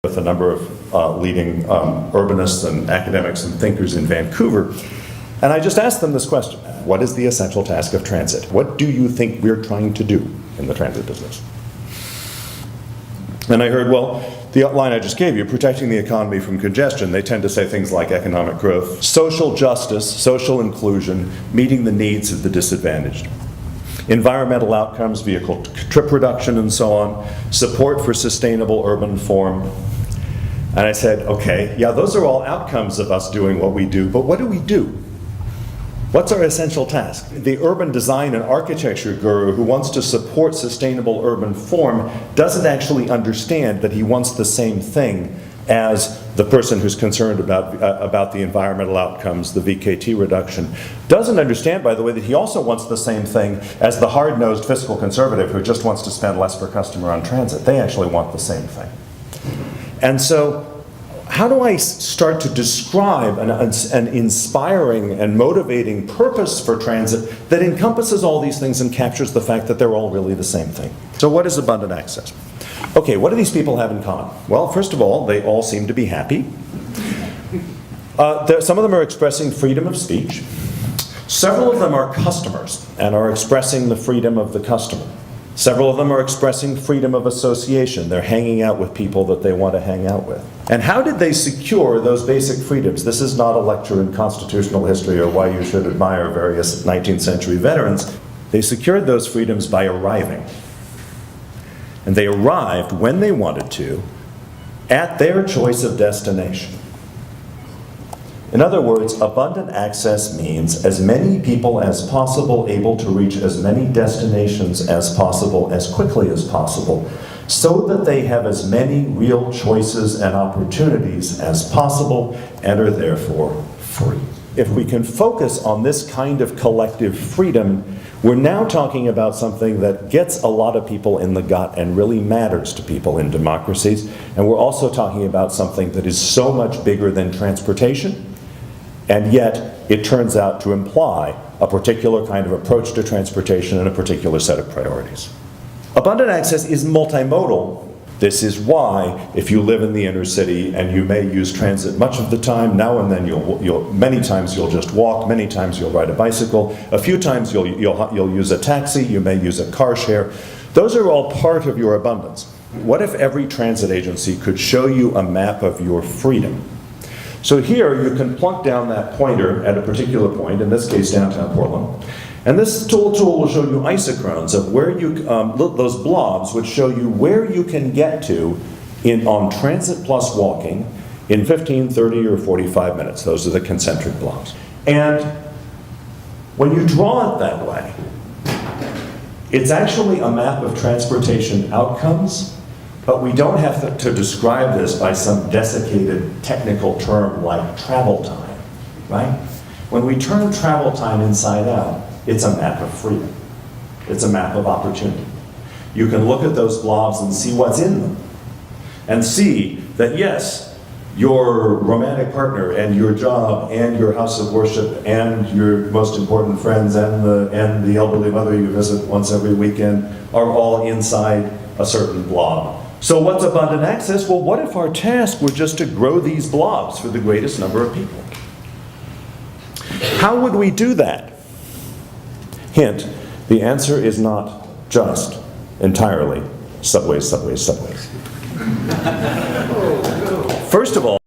with a number of leading urbanists and academics and thinkers in Vancouver. And I just asked them this question: what is the essential task of transit? What do you think we're trying to do in the transit business? And I heard, well, the line I just gave you, protecting the economy from congestion. They tend to say things like economic growth, social justice, social inclusion, meeting the needs of the disadvantaged, environmental outcomes, vehicle trip reduction, and so on, support for sustainable urban form. And I said, okay, yeah, those are all outcomes of us doing what we do, but what do we do? What's our essential task? The urban design and architecture guru who wants to support sustainable urban form doesn't actually understand that he wants the same thing as the person who's concerned about the environmental outcomes, the VKT reduction. Doesn't understand, by the way, that he also wants the same thing as the hard-nosed fiscal conservative who just wants to spend less per customer on transit. They actually want the same thing. And so, how do I start to describe an inspiring and motivating purpose for transit that encompasses all these things and captures the fact that they're all really the same thing? So what is abundant access? Okay, what do these people have in common? Well, first of all, they all seem to be happy. Some of them are expressing freedom of speech. Several of them are customers and are expressing the freedom of the customer. Several of them are expressing freedom of association. They're hanging out with people that they want to hang out with. And how did they secure those basic freedoms? This is not a lecture in constitutional history or why you should admire various 19th century veterans. They secured those freedoms by arriving. And they arrived when they wanted to, at their choice of destination. In other words, abundant access means as many people as possible able to reach as many destinations as possible, as quickly as possible, so that they have as many real choices and opportunities as possible and are therefore free. If we can focus on this kind of collective freedom, we're now talking about something that gets a lot of people in the gut and really matters to people in democracies. And we're also talking about something that is so much bigger than transportation, and yet it turns out to imply a particular kind of approach to transportation and a particular set of priorities. Abundant access is multimodal. This is why, if you live in the inner city and you may use transit much of the time, now and then many times you'll just walk, many times you'll ride a bicycle, a few times you'll use a taxi, you may use a car share. Those are all part of your abundance. What if every transit agency could show you a map of your freedom? So here you can plunk down that pointer at a particular point, in this case downtown Portland, and this tool will show you isochrones of where you, those blobs would show you where you can get to on transit plus walking in 15, 30, or 45 minutes. Those are the concentric blobs. And when you draw it that way, it's actually a map of transportation outcomes, but we don't have to describe this by some desiccated technical term like travel time, right? When we turn travel time inside out, it's a map of freedom. It's a map of opportunity. You can look at those blobs and see what's in them, and see that yes, your romantic partner and your job and your house of worship and your most important friends and the elderly mother you visit once every weekend are all inside a certain blob. So what's abundant access? Well, what if our task were just to grow these blobs for the greatest number of people? How would we do that? Hint, the answer is not just entirely subways, subways, subways. First of all,